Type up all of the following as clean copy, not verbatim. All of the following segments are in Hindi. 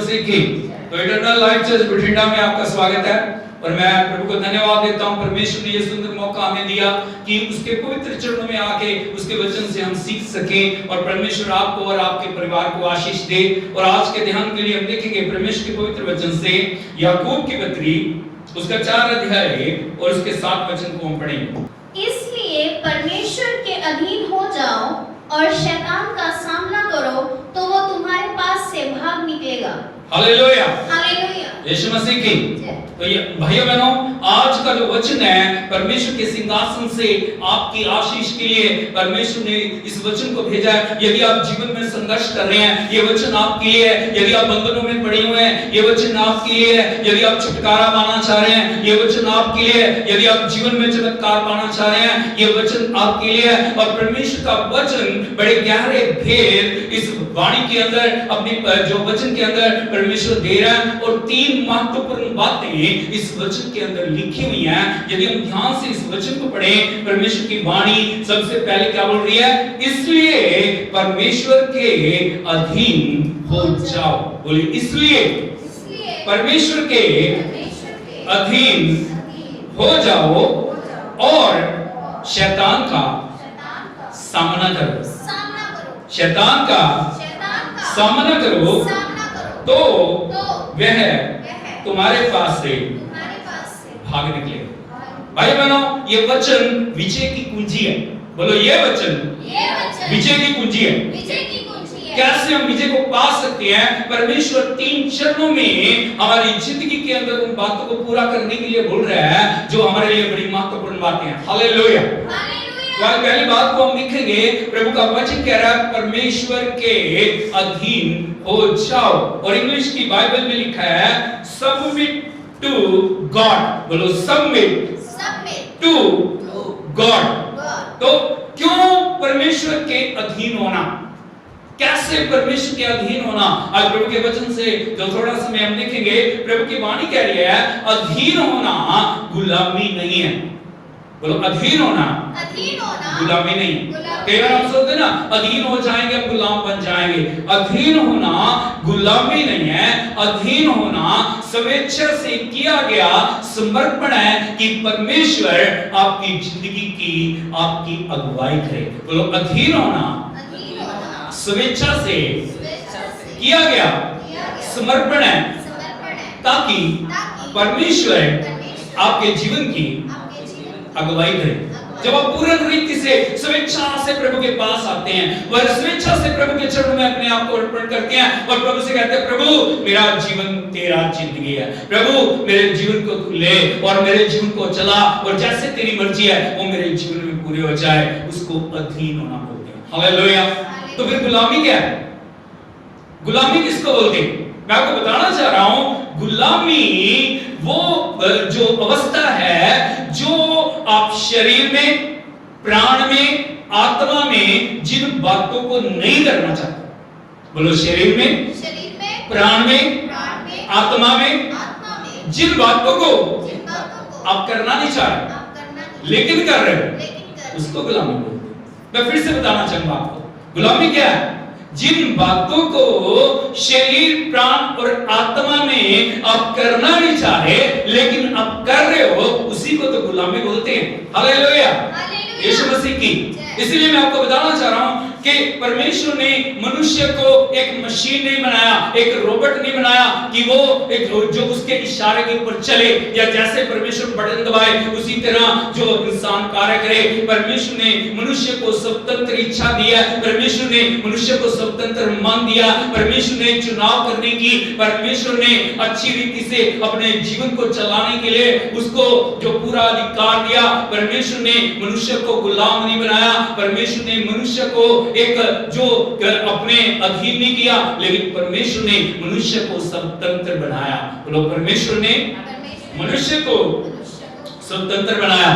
मसीह की। तो इटर्नल लाइफ चर्च बठिंडा में आपका स्वागत है और मैं प्रभु को धन्यवाद देता हूं। परमेश्वर ने ये सुंदर मौका हमें दिया कि उसके पवित्र चरणों में आके उसके वचन से हम सीख सकें और परमेश्वर आपको और आपके परिवार को आशीष दे। और आज के ध्यान के लिए हम देखेंगे परमेश्वर के पवित्र वचन से याकूब की पत्री उसका 4 अध्याय और उसके 7 वचन को हम पढ़ेंगे। इसलिए परमेश्वर के अधीन हो जाओ और शैतान का सामना करो तो वो तुम्हारे पास से भाग निकलेगा। हालेलुया, हालेलुया, यीशु मसीह की। तो ये भाइयों बहनों, आज का जो वचन है परमेश्वर के सिंहासन से आपकी आशीष के लिए परमेश्वर ने इस वचन को भेजा है। यदि आप जीवन में संघर्ष कर रहे हैं, ये वचन आपके लिए है। यदि आप बंधनों में पड़े हुए हैं, ये वचन आपके लिए है। यदि आप छुटकारा पाना चाह रहे हैं, ये वचन आपके लिए है। यदि आप जीवन में चमत्कार पाना चाह रहे हैं, ये वचन आपके लिए है। और परमेश्वर का वचन बड़े गहरे भेद इस वाणी के अंदर, अपनी जो वचन के अंदर परमेश्वर दे रहा है। और 3 महत्वपूर्ण बातें इस वचन के अंदर लिखी हुई हैं। यदि हम ध्यान से इस वचन को पढ़ें, परमेश्वर की वाणी सबसे पहले क्या बोल रही है? इसलिए परमेश्वर के अधीन हो जाओ। बोलिए, इसलिए परमेश्वर के अधीन हो जाओ और शैतान का सामना करो। शैतान का सामना करो तो वह तुम्हारे पास से भाग निकलेगा। भाई बहनों, ये वचन विजय की कुंजी है। बोलो, ये वचन विजय की कुंजी है। कैसे हम विजय को पा सकते हैं? परमेश्वर 3 चरणों में हमारी जिंदगी के अंदर उन बातों को पूरा करने के लिए बोल रहा है जो हमारे लिए बड़ी महत्वपूर्ण बातें हैं। हालेलुया। पहली बात को हम लिखेंगे, प्रभु का वचन कह रहा है परमेश्वर के अधीन हो जाओ। और इंग्लिश की बाइबल में लिखा है सबमिट टू गॉड। बोलो, सबमिट टू गॉड। तो क्यों परमेश्वर के अधीन होना? कैसे परमेश्वर के अधीन होना? आज प्रभु के वचन से जो थोड़ा समय हम देखेंगे, प्रभु की वाणी कह रही है अधीन होना गुलामी नहीं है। बोलो, अधीन होना गुलामी नहीं। कई बार हम सोचते हैं ना, अधीन हो जाएंगे हम गुलाम बन जाएंगे। अधीन होना गुलामी नहीं है। अधीन होना स्वेच्छा से किया गया समर्पण है कि परमेश्वर आपकी जिंदगी की आपकी अगुवाई करे। बोलो, अधीन होना स्वेच्छा से किया गया समर्पण है ताकि परमेश्वर आपके जीवन की अगुवाई करे। जब आप पूर्ण रीति से स्वेच्छा से प्रभु के पास आते हैं, वह स्वेच्छा से प्रभु के चरणों में अपने आप को अर्पण करते हैं और प्रभु से कहते हैं, प्रभु मेरा जीवन तेरा जिंदगी है। प्रभु मेरे जीवन को तू ले और मेरे जीवन को चला और जैसे तेरी मर्जी है वो मेरे जीवन में पूरी हो जाए। उसको अधीन होना बोलते हैं। हालेलुया। तो फिर गुलामी क्या है? गुलामी किसको बोलते हैं? मैं आपको बताना चाह रहा हूं, गुलामी वो जो अवस्था है जो आप शरीर में, प्राण में, आत्मा में जिन बातों को नहीं करना चाहते। बोलो, शरीर में, प्राण में, आत्मा में जिन बातों को आप करना नहीं चाह रहे लेकिन कर रहे हो, उसको गुलामी बोलते हैं। मैं फिर से बताना चाहूंगा आपको, गुलामी क्या है? जिन बातों को शरीर, प्राण और आत्मा में आप करना नहीं चाह रहे लेकिन आप कर रहे हो, उसी को तो गुलामी बोलते हैं। हालेलुया, यीशु मसीह की। इसलिए मैं आपको बताना चाह रहा हूं कि परमेश्वर ने मनुष्य को एक मशीन नहीं बनाया, एक रोबोट नहीं बनाया कि वो एक जो उसके इशारे के ऊपर चले या जैसे परमेश्वर बटन दबाए उसी तरह जो इंसान कार्य करे। परमेश्वर ने मनुष्य को स्वतंत्र इच्छा दिया, परमेश्वर ने मनुष्य को स्वतंत्र मन दिया, परमेश्वर ने चुनाव करने की, परमेश्वर ने अच्छी रीति से अपने जीवन को चलाने के लिए उसको जो पूरा अधिकार दिया। परमेश्वर ने मनुष्य को गुलाम नहीं बनाया, परमेश्वर ने मनुष्य को एक जो अपने अधीन नहीं किया लेकिन परमेश्वर ने मनुष्य को स्वतंत्र बनाया। बोलो, परमेश्वर ने मनुष्य को स्वतंत्र बनाया।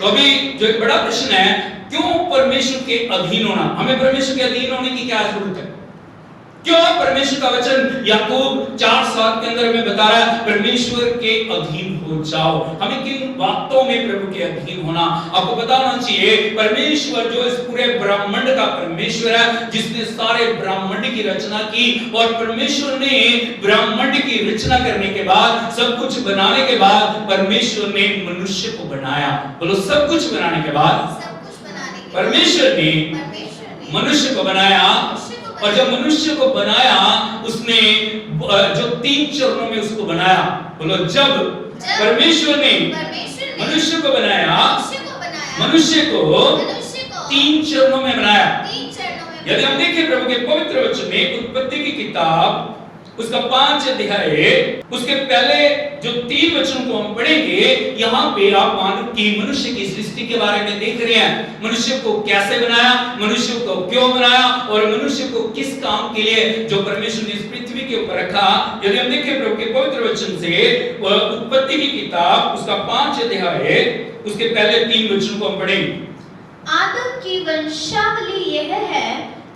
तो अभी जो एक बड़ा प्रश्न है, क्यों परमेश्वर के अधीन होना? हमें परमेश्वर के अधीन होने की क्या जरूरत है? क्यों परमेश्वर का वचन याकूब 4:7 के अंदर हमें बता रहा है परमेश्वर के अधीन हो जाओ। हमें किन बातों में प्रभु के अधीन होना आपको पता होना चाहिए। परमेश्वर जो इस पूरे ब्रह्मांड का परमेश्वर है, जिसने सारे ब्रह्मांड की रचना की, और परमेश्वर ने ब्रह्मांड की रचना करने के बाद, सब कुछ बनाने के बाद परमेश्वर ने मनुष्य को बनाया। बोलो सब कुछ बनाने के बाद परमेश्वर ने मनुष्य को बनाया। और जब मनुष्य को बनाया उसने जो 3 चरणों में उसको बनाया। बोलो जब परमेश्वर ने मनुष्य को बनाया, मनुष्य को 3 चरणों में बनाया। यदि हम देखें प्रभु के पवित्र वचन में उत्पत्ति की किताब उसका 5 अध्याय उसके पहले जो 3 वचनों को हम पढ़ेंगे, यहाँ पे आप मानो कि मनुष्य की सृष्टि के बारे में देख रहे हैं। मनुष्य को कैसे बनाया, मनुष्य को क्यों बनाया, और मनुष्य को किस काम के लिए जो परमेश्वर ने इस पृथ्वी के ऊपर रखा। यदि हम देखें प्रभु के पवित्र वचन से उत्पत्ति की किताब उसका 5 अध्याय उसके पहले 3 वचनों को हम पढ़ेंगे। आदम की वंशावली यह है,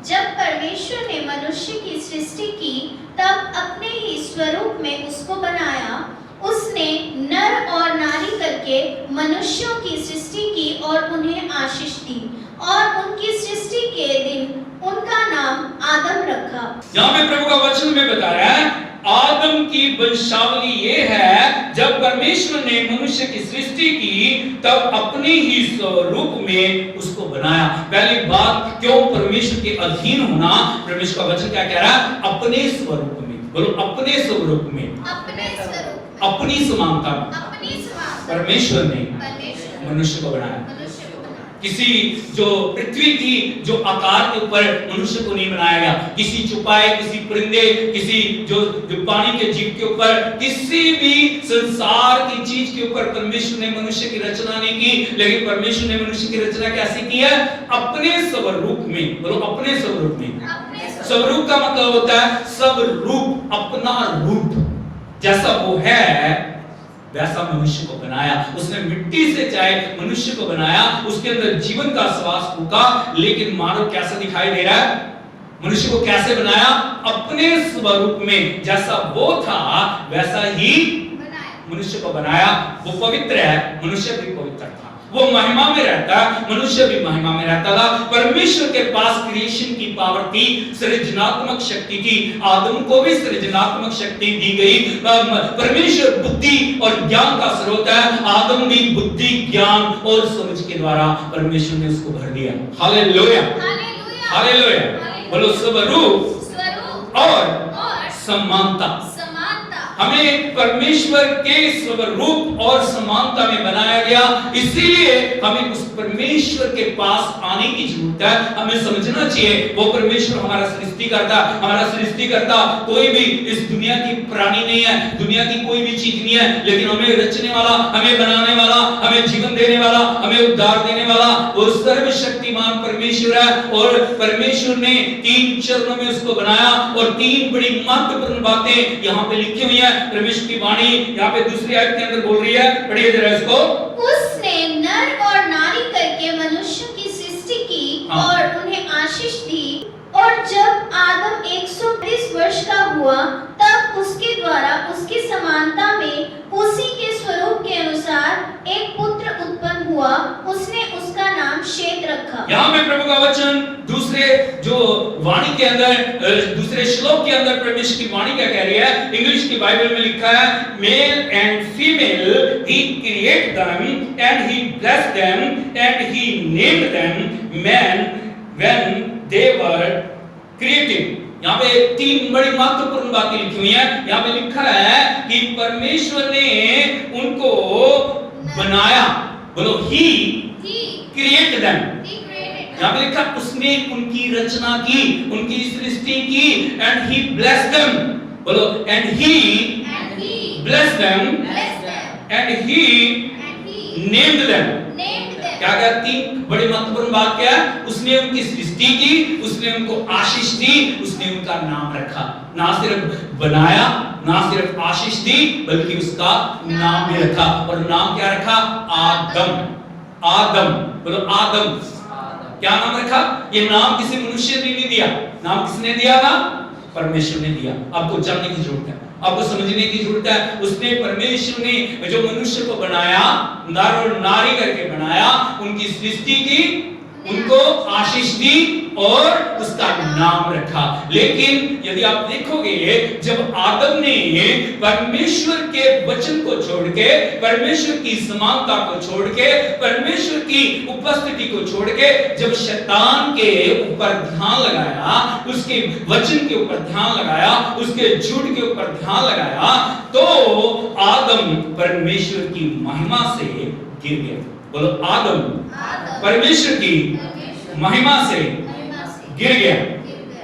जब परमेश्वर ने मनुष्य की सृष्टि की तब अपने ही स्वरूप में उसको बनाया। उसने नर और नारी करके मनुष्यों की सृष्टि की और उन्हें आशीष दी, और उनकी सृष्टि के दिन उनका नाम आदम रखा। यहाँ पे प्रभु का वचन में बता रहा है आदम की वंशावली ये है, जब परमेश्वर ने मनुष्य की सृष्टि की तब अपने ही स्वरूप में उसको बनाया। पहली बात, क्यों परमेश्वर के अधीन होना। परमेश्वर का वचन क्या कह रहा है, अपने स्वरूप में। बोलो अपने स्वरूप में, अपनी समानता में परमेश्वर ने मनुष्य को बनाया। किसी जो पृथ्वी की जो आकार के ऊपर मनुष्य को नहीं बनाया गया, किसी चुपाए, किसी परिंदे, किसी जो पानी के जीव के ऊपर, किसी भी संसार की चीज के ऊपर परमेश्वर ने मनुष्य की रचना नहीं की। लेकिन परमेश्वर ने मनुष्य की रचना कैसे की है, अपने स्वरूप में। बोलो अपने स्वरूप में। स्वरूप का मतलब होता है स्वरूप, अपना रूप, जैसा वो है वैसा मनुष्य को बनाया। उसने मिट्टी से चाहे मनुष्य को बनाया, उसके अंदर जीवन का श्वास फूका, लेकिन मानव कैसा दिखाई दे रहा है, मनुष्य को कैसे बनाया, अपने स्वरूप में। जैसा वो था वैसा ही मनुष्य को बनाया। वो पवित्र है, मनुष्य भी पवित्र था। वो महिमा में रहता, मनुष्य भी महिमा में रहता था। परमेश्वर के पास क्रिएशन की पावर थी, सृजनात्मक शक्ति थी। आदम को भी सृजनात्मक शक्ति दी गई। परमेश्वर बुद्धि और ज्ञान का स्रोत है। आदम भी बुद्धि, ज्ञान और समझ के द्वारा परमेश्वर ने उसको भर दिया। Hallelujah, hallelujah. बोलो स्वरूप और समानता। हमें परमेश्वर के स्वरूप और समानता में बनाया गया, इसीलिए हमें उस परमेश्वर के पास आने की जरूरत है। हमें समझना चाहिए वो परमेश्वर हमारा सृष्टिकर्ता, हमारा सृष्टिकर्ता कोई भी इस दुनिया की प्राणी नहीं है, दुनिया की कोई भी चीज नहीं है, लेकिन हमें रचने वाला, हमें बनाने वाला, हमें जीवन देने वाला, हमें उद्धार देने वाला वो सर्वशक्तिमान परमेश्वर है। और परमेश्वर ने 3 चरणों में उसको बनाया, और 3 बड़ी महत्वपूर्ण बातें यहाँ पे लिखी हुई है। परमेश्वर की वाणी यहाँ पे दूसरी आयत के अंदर बोल रही है, पढ़िए जरा इसको। उसने नर और नारी करके मनुष्य की सृष्टि की और उन्हें आशीष दी, और जब आदम 120 वर्ष का हुआ तब उसके द्वारा उसकी समानता में उसी के स्वरूप के अनुसार एक पुत्र उत्पन्न हुआ। उसने उसका नाम शेत रखा। यहाँ पे प्रभु का वचन दूसरे जो वाणी के अंदर, दूसरे श्लोक के अंदर परमेश्वर की वाणी क्या कह रही है। इंग्लिश की बाइबल में लिखा है, male and female he create them and he bless them and he named them man when they were created. यहाँ पे 3 बड़ी महत्वपूर्ण बातें लिखी हुई हैं। यहाँ पे लिखा है कि परमेश्वर ने उनको बनाया। बोलो ही क्रिएट देम। यहाँ पे लिखा उसने उनकी रचना की, उनकी सृष्टि की, एंड ही ब्लेस देम। बोलो and he bless them and he named them. क्या क्या 3 बड़ी महत्वपूर्ण बात क्या है, उसने उनकी सृष्टि की, उसने उनको आशीष दी, उसने उनका नाम रखा। ना सिर्फ बनाया, ना सिर्फ आशीष दी, बल्कि उसका नाम भी रखा। और नाम क्या रखा, आदम। आदम, बोलो आदम। क्या नाम रखा, ये नाम किसी मनुष्य ने नहीं दिया, नाम किसने दिया था, परमेश्वर ने दिया। आपको जानने की जरूरत है, आपको समझने की जरूरत है। उसने परमेश्वर ने जो मनुष्य को बनाया, नर और नारी करके बनाया, उनकी सृष्टि की, उनको आशीष दी और उसका नाम रखा। लेकिन यदि आप देखोगे, जब आदम ने परमेश्वर के वचन को छोड़ के, परमेश्वर की समानता को छोड़ के, परमेश्वर की उपस्थिति को छोड़ के जब शैतान के ऊपर ध्यान लगाया, उसके वचन के ऊपर ध्यान लगाया, उसके झूठ के ऊपर ध्यान लगाया, तो आदम परमेश्वर की महिमा से गिर गया। बोलो, आदम परमेश्वर की महिमा से गिर गया।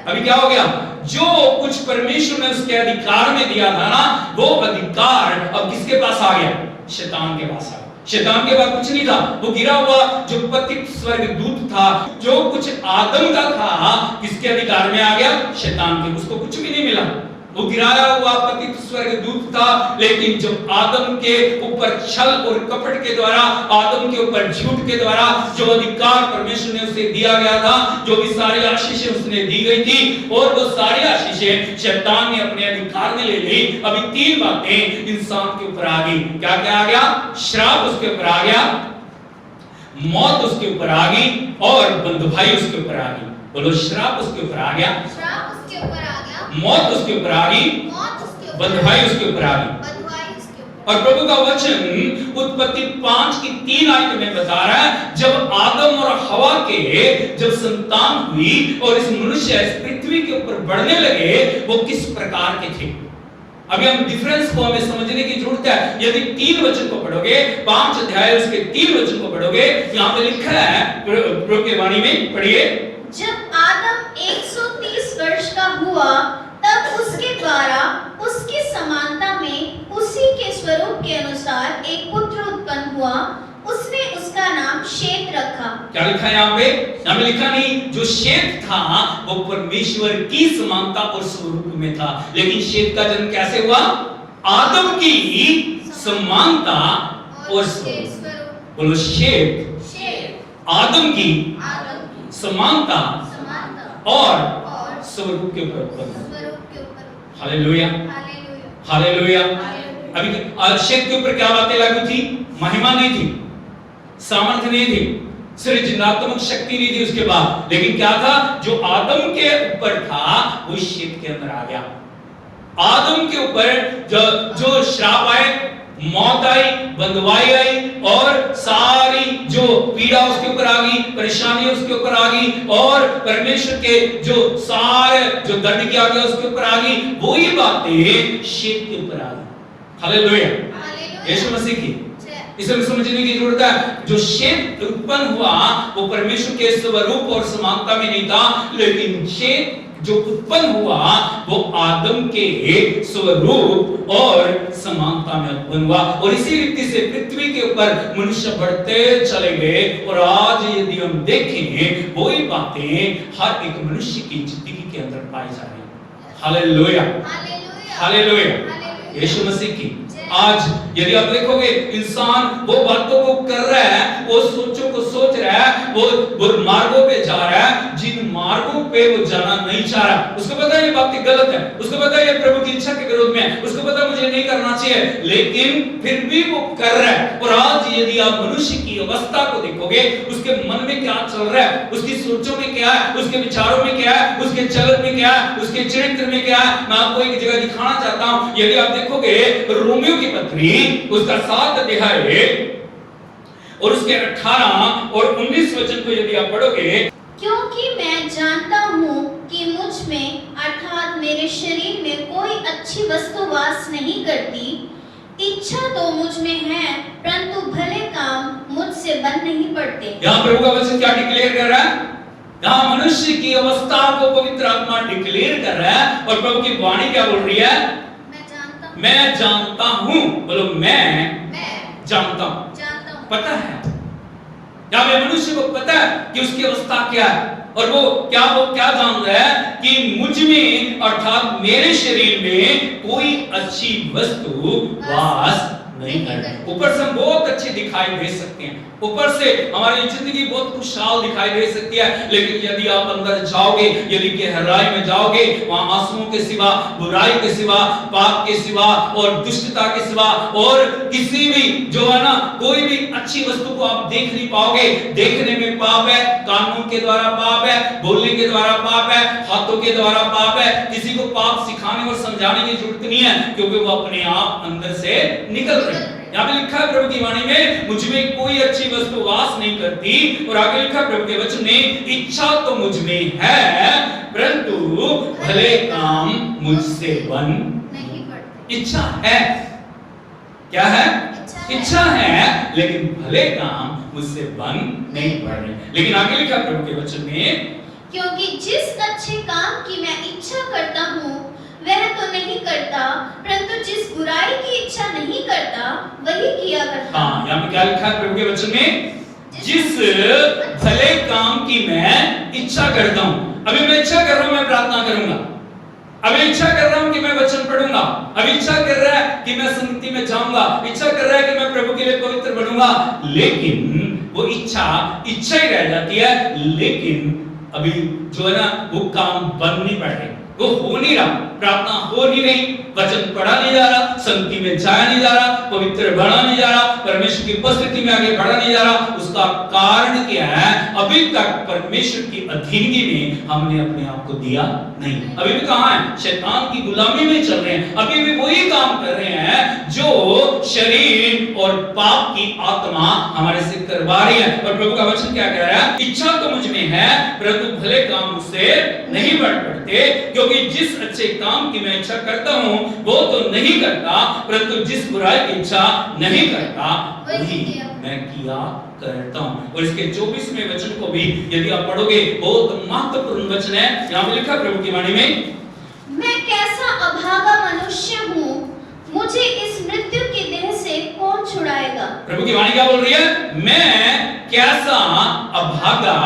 अभी क्या हो गया? जो कुछ परमेश्वर ने उसके अधिकार में दिया था ना, वो अधिकार अब किसके पास आ गया? शैतान के पास आ गया। शैतान के पास कुछ नहीं था, वो गिरा हुआ जो पतित स्वर्गदूत था, जो कुछ आदम का था, किसके अधिकार में आ गया? शैतान के। उसको कुछ भी नहीं मिला, वो गिराया हुआ पतित स्वर्गदूत था। लेकिन जब आदम के ऊपर छल और कपट के द्वारा, आदम के ऊपर झूठ के द्वारा जो अधिकार परमेश्वर ने उसे दिया गया था, जो भी सारी आशीषें उसने दी गई थी, और वो सारी आशीषें शैतान ने अपने अधिकार में ले ली। अभी तीन बातें इंसान के ऊपर आ गई। क्या क्या आ गया? श्राप उसके ऊपर आ गया, मौत उसके ऊपर आ गई, और बंधुआई उसके ऊपर आ गई। बोलो, श्राप उसके ऊपर आ गया, मौत उसके ऊपर आ गई, बंधुआई उसके ऊपर आ गई। और प्रभु का वचन उत्पत्ति 5 की 3 आयत में बता रहा है, जब आदम और हवा के जब संतान हुई और इस मनुष्य इस पृथ्वी के ऊपर बढ़ने लगे, वो किस प्रकार के थे। अभी हम डिफरेंस को हमें समझने की जरूरत है। यदि 3 वचन को पढ़ोगे, 5 अध्याय उसके 3 वचन को पढ़ोगे, यहाँ पे लिखा है, प्रभु के वाणी में पढ़िए। जब आदम 130 वर्ष का हुआ, तब उसके द्वारा उसकी समानता में उसी के स्वरूप के अनुसार एक पुत्र उत्पन्न हुआ। उसने उसका नाम शेत रखा। क्या लिखा है यहाँ पे? यहाँ पे लिखा नहीं, जो शेत था वो परमेश्वर की समानता और स्वरूप में था। लेकिन शेत का जन्म कैसे हुआ? आदम की समानता और स्वरूप। बोलो, शेत आदम की समानता और स्वरूप के ऊपर। Hallelujah, hallelujah. अभी शेत के ऊपर क्या बातें लागू थी? महिमा नहीं थी, सामर्थ्य नहीं थी, सृजनात्मक शक्ति नहीं थी उसके बाद। लेकिन क्या था? जो आदम के ऊपर था वो शेत के अंदर आ गया। आदम के ऊपर जो श्राप आए, मौत आई, बंधुआई आई, और सारी जो पीड़ा उसके ऊपर आ गई, परेशानी उसके ऊपर आ गई, और परमेश्वर के जो सारे जो दंड किया गया उसके ऊपर आ गई, वही बातें शेत के ऊपर आ गई। हालेलुया, यीशु मसीह की। इसे समझने की जरूरत है। जो शेत उत्पन्न हुआ वो परमेश्वर के स्वरूप और समानता में नहीं था, लेकिन शेत जो उत्पन्न हुआ वो आदम के स्वरूप और समानता में उत्पन्न हुआ। और इसी रीति से पृथ्वी के ऊपर मनुष्य बढ़ते चले गए। और आज यदि हम देखें, वही बातें हर एक मनुष्य की जिंदगी के अंदर पाई जा रही है। हालेलुया, हालेलुया, यीशु मसीह की। आज यदि आप देखोगे, इंसान वो बातों को कर रहा है, वो सोचों को सोच रहा है, वो मार्गों पे जा रहा है जिन मार्गों पे वो जाना नहीं चाह रहा। उसको पता है ये बातें गलत है, उसको पता है ये प्रभु की इच्छा के विरोध में है, उसको पता है मुझे नहीं करना चाहिए, लेकिन फिर भी वो कर रहा है। और आज यदि आप मनुष्य की अवस्था को देखोगे, उसके मन में क्या चल रहा है, उसकी सोचों में क्या है, उसके विचारों में क्या है, उसके चलन में क्या है, उसके चरित्र में क्या है, मैं आपको एक जगह दिखाना चाहता हूं। यदि आप देखोगे रोमियो की पत्री उसका 7 अध्याय और उसके 18 और 19 वचन को यदि आप पढ़ोगे, क्योंकि मैं जानता हूँ कि मुझ में अर्थात मेरे शरीर में कोई अच्छी वस्तु वास नहीं करती। इच्छा तो मुझ में है, परंतु भले काम मुझसे बन नहीं पड़ते। यहाँ प्रभु का वचन क्या डिक्लेयर कर रहा है? यहाँ मनुष्य की अवस्था को पवित्र आत्मा डिक्लेयर कर रहा है। और प्रभु की वाणी क्या बोल रही है? मैं जानता हूँ। बोलो, मैं जानता हूँ। पता है, क्या मैं मनुष्य को पता है कि उसकी अवस्था क्या है, और वो क्या जान रहा है कि मुझ में अर्थात मेरे शरीर में कोई अच्छी वस्तु वास नहीं कर। ऊपर से हम बहुत अच्छे दिखाई दे सकते हैं, ऊपर से हमारी जिंदगी बहुत खुशहाल दिखाई दे सकती है, लेकिन यदि आप अंदर जाओगे, यदि गहराई में जाओगे, वहां आंसुओं के सिवा, बुराई के सिवा, पाप के सिवा और दुष्टता के सिवा और किसी भी जो है ना कोई भी अच्छी वस्तु को आप देख नहीं पाओगे। देखने में पाप है, कानों के द्वारा पाप है, बोलने के द्वारा पाप है, हाथों के द्वारा पाप है। किसी को पाप सिखाने और समझाने की जरूरत नहीं है, क्योंकि वो अपने आप अंदर से निकल रहे हैं। यहाँ पे लिखा है प्रभु की वाणी में, मुझ में कोई अच्छी वस्तु वास नहीं करती, और आगे लिखा है प्रभु के वचन में, इच्छा तो मुझ में है परंतु भले काम मुझसे बन नहीं पड़ते। इच्छा है, क्या है? इच्छा है, लेकिन भले काम मुझसे बन नहीं पड़ रहे। लेकिन आगे लिखा प्रभु के वचन में, क्योंकि जिस अच्छे काम की मैं इच्छा करता हूँ वह तो नहीं करता, परंतु जिस बुराई की इच्छा नहीं करता वही किया करता। हाँ, यहाँ पे क्या लिखा है प्रभु के वचन में? जिस भले काम की मैं इच्छा करता हूँ। अभी मैं इच्छा कर रहा हूँ मैं प्रार्थना करूंगा, अभी इच्छा कर रहा हूँ कि मैं वचन पढ़ूंगा, अभी इच्छा कर रहा है कि मैं संगति में जाऊंगा, इच्छा कर रहा है कि मैं प्रभु के लिए पवित्र बनूंगा, लेकिन वो इच्छा इच्छा ही रह जाती है। लेकिन अभी जो है ना वो काम बन नहीं पड़ रहे, वो हो नहीं रहा, प्रार्थना हो नहीं रही, वचन पढ़ा नहीं जा रहा, संगति में जाया नहीं जा रहा, पवित्र बढ़ा नहीं जा रहा, परमेश्वर की उपस्थिति में आगे बढ़ा नहीं जा रहा। उसका कारण क्या है? अभी तक परमेश्वर की अधीनगी में हमने अपने आप को दिया नहीं। अभी भी कहां है? शैतान की गुलामी में चल रहे हैं, अभी भी वही काम कर रहे हैं जो शरीर और पाप की आत्मा हमारे से करवा रही है। और प्रभु का वचन क्या कह रहा है? इच्छा तो मुझ में है परंतु भले काम मुझसे नहीं बढ़ पड़ते, क्योंकि जिस अच्छे काम की मैं इच्छा करता हूं वो तो नहीं करता, परंतु जिस बुराई की इच्छा नहीं करता वही मैं किया करता हूं। और इसके 24वें वचन को भी यदि आप पढ़ोगे, बहुत महत्वपूर्ण वचन है। यहां पे लिखा प्रभु की वाणी में, मैं कैसा अभागा मनुष्य हूँ, मुझे इस मृत्यु की देह से कौन छुड़ाएगा। प्रभु की वाणी क्या बोल रही है? मैं कैसा अभागा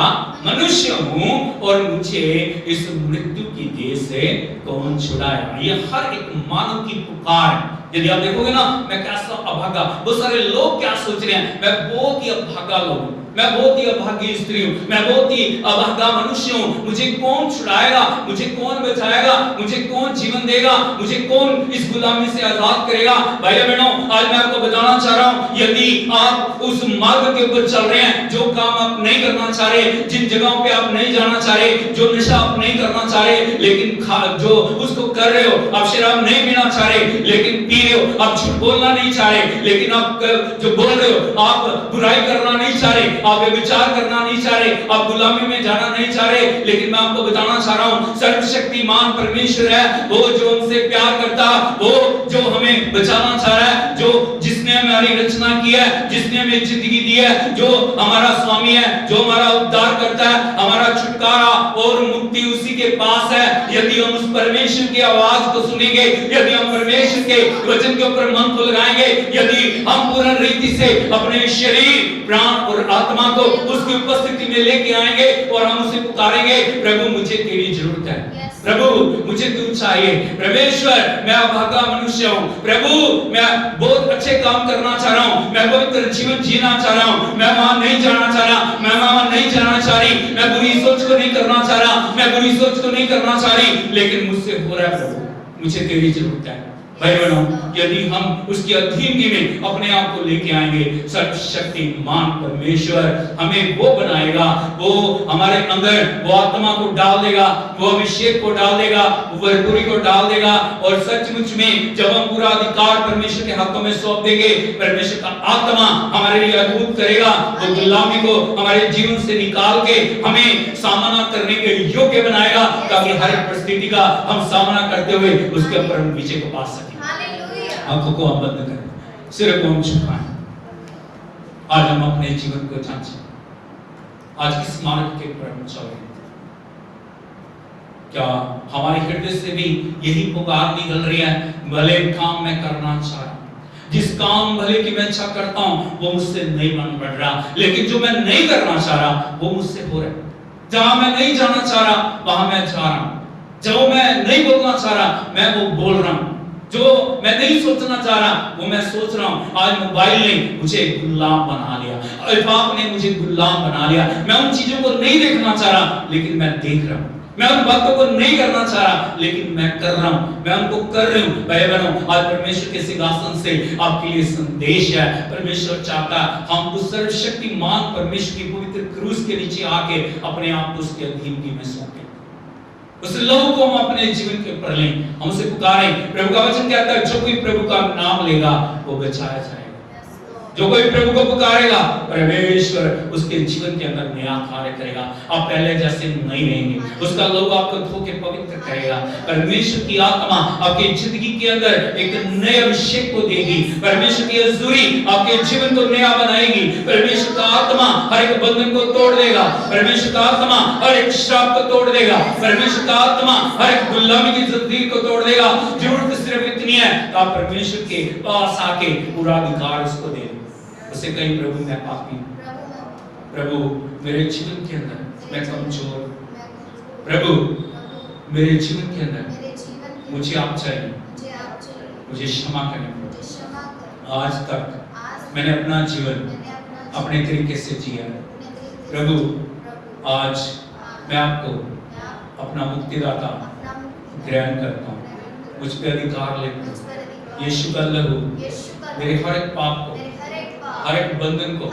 मनुष्य हूँ और मुझे इस मृत्यु की देह से कौन छुड़ाएगा। ये हर एक मानव की पुकार है। यदि आप देखोगे ना, मैं कैसा अभागा, बहुत सारे लोग क्या सोच रहे हैं? मैं बहुत ही अभागा लोग हूं, मैं बहुत ही अभागी स्त्री हूं, मैं बहुत ही अभागा मनुष्य हूं, मुझे कौन छुड़ाएगा, मुझे कौन बचाएगा, मुझे कौन जीवन देगा, मुझे कौन इस गुलामी से आजाद करेगा। भाइयों बहनों, आज मैं आपको बताना चाह रहा हूं, यदि आप उस मार्ग के ऊपर चल रहे हैं, जो काम आप नहीं करना चाह रहे, जिन जगहों पे आप नहीं जाना चाह रहे, जो नशा आप नहीं करना चाह रहे लेकिन जो उसको कर रहे हो, आप शराब नहीं पीना चाह रहे लेकिन पी रहे हो, आप झूठ बोलना नहीं चाह रहे लेकिन आप जो बोल रहे हो, आप बुराई करना नहीं चाह रहे, आप विचार करना नहीं चाह रहे, आप गुलामी में जाना नहीं चाह रहे, लेकिन मैं आपको बताना चाह रहा हूं, सर्वशक्तिमान परमेश्वर है वो जो हमसे प्यार करता, वो जो हमें बचाना चाह रहा है, जो जिसने हमारी रचना की है, जिसने हमें जिंदगी दी है, जो हमारा स्वामी है, जो हमारा उद्धार करता है, हमारा छुटकारा और मुक्ति उसी के पास है। यदि हम उस परमेश्वर की आवाज को सुनेंगे, यदि हम परमेश्वर के वचन के ऊपर मन को लगाएंगे, यदि हम पूर्ण रीति से अपने शरीर, प्राण और आत्मा को उसकी उपस्थिति में लेके आएंगे और हम उसे पुकारेंगे, प्रभु मुझे तेरी जरूरत है, प्रभु मुझे तू चाहिए, परमेश्वर मैं अभागा मनुष्य हूं, प्रभु मैं बहुत अच्छे काम करना चाह रहा हूं, मैं पवित्र जीवन जीना चाह रहा हूं, मैं वहां नहीं जाना चाह रहा, मैं वहां नहीं जाना चाह रही, मैं बुरी सोच को नहीं करना चाह रहा, मैं बुरी सोच को नहीं करना चाह रही, लेकिन मुझसे हो रहा है प्रभु, मुझे तेरी जरूरत है। भाई बहनों, यदि हम उसकी अधीनगी में अपने आप को लेके आएंगे, सर्वशक्तिमान परमेश्वर हमें वो बनाएगा, वो हमारे अंदर वो आत्मा को डाल देगा, वो अभिषेक को डाल देगा, वो भरपूरी को डाल देगा, और सचमुच में जब हम पूरा अधिकार परमेश्वर के हाथों में सौंप देंगे, परमेश्वर का आत्मा हमारे लिए अद्भुत करेगा, वो गुलामी को हमारे जीवन से निकाल के हमें सामना करने के योग्य बनाएगा, ताकि हर एक परिस्थिति का हम सामना करते हुए उसके ऊपर हम विजय को पा सकें। आंखों को हम बंद करें, सिर को हम झुकाएं। आज हम अपने जीवन को जांचें, आज किस मार्ग के ऊपर हम चल रहे हैं। क्या हमारे हृदय से भी यही पुकार निकल रही है, भले काम मैं करना चाह रहा हूं, जिस काम भले की मैं इच्छा करता हूं वो मुझसे नहीं बन पड़ रहा, लेकिन जो मैं नहीं करना चाह रहा वो मुझसे हो रहा है। जहां मैं नहीं जाना चाह रहा वहां मैं जा रहा हूं, जो मैं नहीं बोलना चाह रहा मैं वो बोल रहा हूं। जो मैं नहीं सोचना चाह रहा वो मैं सोच रहा हूं। आज मोबाइल ने मुझे गुलाम बना लिया, पाप ने मुझे गुलाम बना लिया। मैं उन चीजों को नहीं देखना चाह रहा लेकिन मैं देख रहा हूं। मैं उन बातों को नहीं करना चाह रहा लेकिन मैं कर रहा हूं, मैं उनको कर रही हूं। भाई बहनों, आज परमेश्वर के सिंहासन से आपके लिए संदेश है। परमेश्वर चाहता है हम उस सर्वशक्तिमान परमेश्वर की पवित्र क्रूस के नीचे आके अपने आप को उसके अधीनगी में सौंपें। उस लहू को हम अपने जीवन के ऊपर लें, हम उसे पुकारें। प्रभु का वचन कहता है जो कोई प्रभु का नाम लेगा वो बचाया जाएगा। जो कोई प्रभु को पुकारेगा परमेश्वर उसके जीवन के अंदर नया कार्य करेगा। आप पहले जैसे नहीं रहेंगे, उसका लहू आपको धो के पवित्र करेगा। परमेश्वर की आत्मा आपकी जिंदगी के अंदर एक नए अभिषेक को देगी। परमेश्वर की हजूरी आपके जीवन को नया बनाएगी। परमेश्वर का आत्मा हर एक बंधन को तोड़ देगा। परमेश्वर का आत्मा हर एक श्राप को तोड़ देगा। परमेश्वर का आत्मा हर एक गुलामी की जंजीर को तोड़ देगा। जरूरत सिर्फ इतनी है कि आप परमेश्वर के पास आके पूरा अधिकार उसको दे। उसे कहीं प्रभु मैं पापी हूं, प्रभु मेरे जीवन के अंदर मैं कमजोर, प्रभु मेरे जीवन के अंदर मुझे आप चाहिए, मुझे क्षमा करें। आज तक मैंने अपना जीवन अपने तरीके से जिया। प्रभु आज मैं आपको अपना मुक्तिदाता ग्रहण करता हूं। मुझ पे अधिकार लेता हूं। यीशु का लहू मेरे हर एक पाप को, हर एक बंधन को,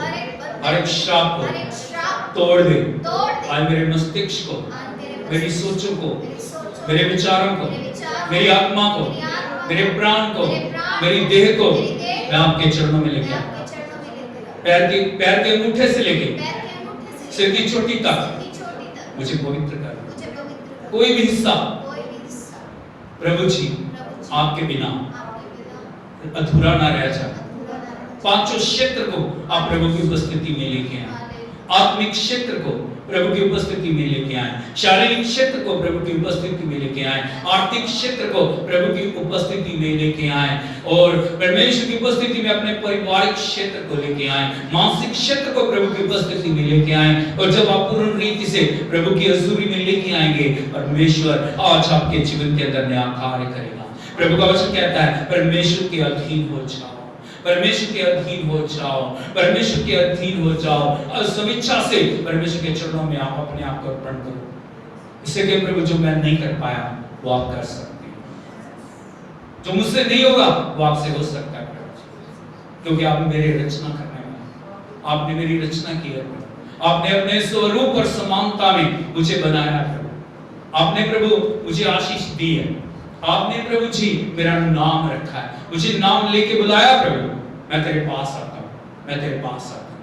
हर एक श्राप को तोड़ दे। आज मेरे मस्तिष्क को, मेरी सोचों को, मेरे विचारों को, मेरी आत्मा को, मेरे प्राण को, मेरी देह को मैं आपके चरणों में लेके आता हूं। पैर के अंगूठे से लेके सिर की चोटी तक मुझे पवित्र कर। कोई भी हिस्सा प्रभु जी आपके बिना अधूरा ना रह जाए। पांचों क्षेत्र को आप प्रभु की उपस्थिति में लेके आए। आत्मिक क्षेत्र को प्रभु की उपस्थिति में लेके आए। शारीरिक क्षेत्र को प्रभु की उपस्थिति में लेके आए। आर्थिक क्षेत्र को प्रभु की उपस्थिति में लेके आए। और परमेश्वर की उपस्थिति में अपने पारिवारिक क्षेत्र को लेके आए। मानसिक क्षेत्र को प्रभु की उपस्थिति में लेके आए। और जब आप पूर्ण रीति से प्रभु की हजूरी में लेके आएंगे, परमेश्वर आज आपके जीवन के अंदर नया कार्य करेगा। प्रभु का वचन कहता है परमेश्वर के अधीन हो जाओ, परमेश्वर के अधीन हो जाओ, परमेश्वर के अधीन हो जाओ। और स्वेच्छा से परमेश्वर के चरणों में आप अपने आप को अर्पण करो। इससे कि प्रभु जो मैं नहीं कर पाया वो आप कर सकते हैं। जो मुझसे नहीं होगा वो आपसे हो सकता है प्रभु, क्योंकि आप मेरी रचना करने वाले, आपने मेरी रचना की है प्रभु। आपने अपने स्वरूप और समानता में मुझे बनाया प्रभु। आपने प्रभु मुझे आशीष दी है। आपने प्रभु जी मेरा नाम रखा है, मुझे नाम लेके बुलाया प्रभु। मैं तेरे पास आता हूं, मैं तेरे पास आता हूं।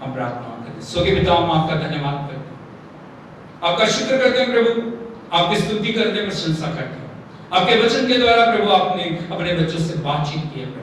हम प्रार्थना करते हैं। स्वर्गीय पिता, हम आपका धन्यवाद करते हैं, आपका शुक्र करते हैं प्रभु, आपकी स्तुति करते हैं, प्रशंसा करते हैं। आपके वचन के द्वारा प्रभु आपने अपने बच्चों से बातचीत की है प्रभु।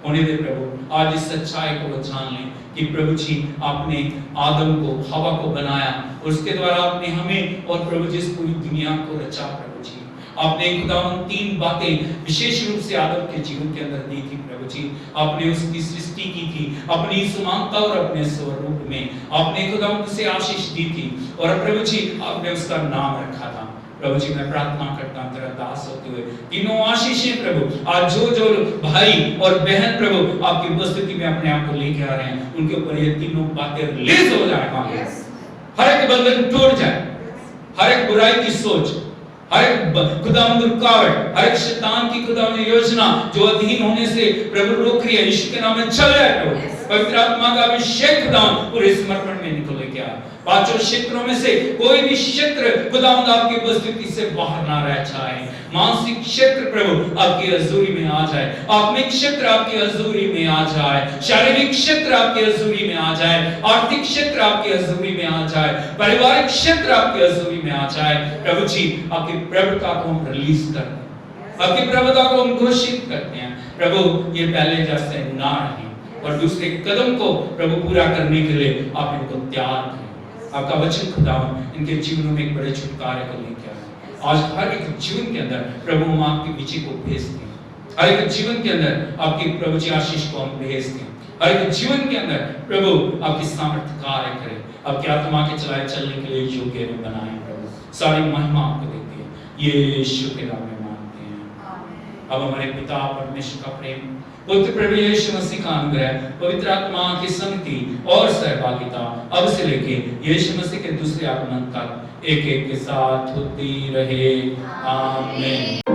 होने दे प्रभु आज इस सच्चाई को वो जान लें कि प्रभु जी आपने आदम को, हवा को बनाया और उसके द्वारा आपने हमें और प्रभु जी इस पूरी दुनिया को रचा प्रभु जी। आपने खुदावन 3 बातें विशेष रूप से आदम के जीवन के अंदर दी थी प्रभु जी। आपने उसकी सृष्टि की थी अपनी समानता और अपने स्वरूप में। आपने खुदावन उसे आशीष दी थी और प्रभु जी आपने उसका नाम रखा था। प्रभु जी मैं प्रार्थना करता हूं तेरा दास होते हुए तीनों आशीषें प्रभु आज जो भाई और बहन प्रभु आपकी उपस्थिति में अपने आप को लेके आ रहे हैं, उनके ऊपर ये तीनों बातें रिलीज हो जाए। हर एक बंधन टूट जाए, हर एक बुराई की सोच, हर एक खुदावंद रुकावट, हर एक शैतान की खुदावंद योजना जो अधीन होने से प्रभु रोक रही है, यीशु के नाम में चल जाए प्रभु। पवित्र आत्मा का अभिषेक खुदावंद पूरे समर्पण में निकल के आ। पांचों क्षेत्रों में से कोई भी क्षेत्र खुदावंद आपकी उपस्थिति से बाहर ना रह जाए। मानसिक क्षेत्र प्रभु आपकी हजूरी में आ जाए, आत्मिक क्षेत्र आपकी हजूरी में आ जाए, शारीरिक क्षेत्र आपकी हजूरी में आ जाए, आर्थिक क्षेत्र आपकी हजूरी में आ जाए, पारिवारिक क्षेत्र आपकी हजूरी में आ जाए। प्रभु जी आपकी प्रभुता को हम रिलीज करते हैं, आपकी प्रभुता को हम घोषित करते हैं प्रभु। ये पहले जैसे ना रहे और दूसरे कदम को प्रभु पूरा करने के लिए आप इनको तैयार करें। आपका वचन खुदावन इनके जीवनों में एक बड़े छुटकारे को लेकर आए। आज हर एक जीवन के अंदर प्रभु हम आपकी विजय को भेजते हैं। हर एक जीवन के अंदर आपकी प्रभु जी आशीष को हम भेजते हैं। हर एक जीवन के अंदर प्रभु आपकी सामर्थ्य कार्य करे, आपकी आत्मा के चलाए चलने के लिए योग्य बनाए प्रभु। सारी महिमा आपको देते हैं, ये यीशु के नाम में मांगते हैं, अब हमारे पिता परमेश्वर का प्रेम, पुत्र प्रभु यीशु मसीह का अनुग्रह, पवित्र आत्मा की संगति और सहभागिता अब से लेके यीशु मसीह के दूसरे आगमन तक एक एक के साथ होती रहे। आमीन।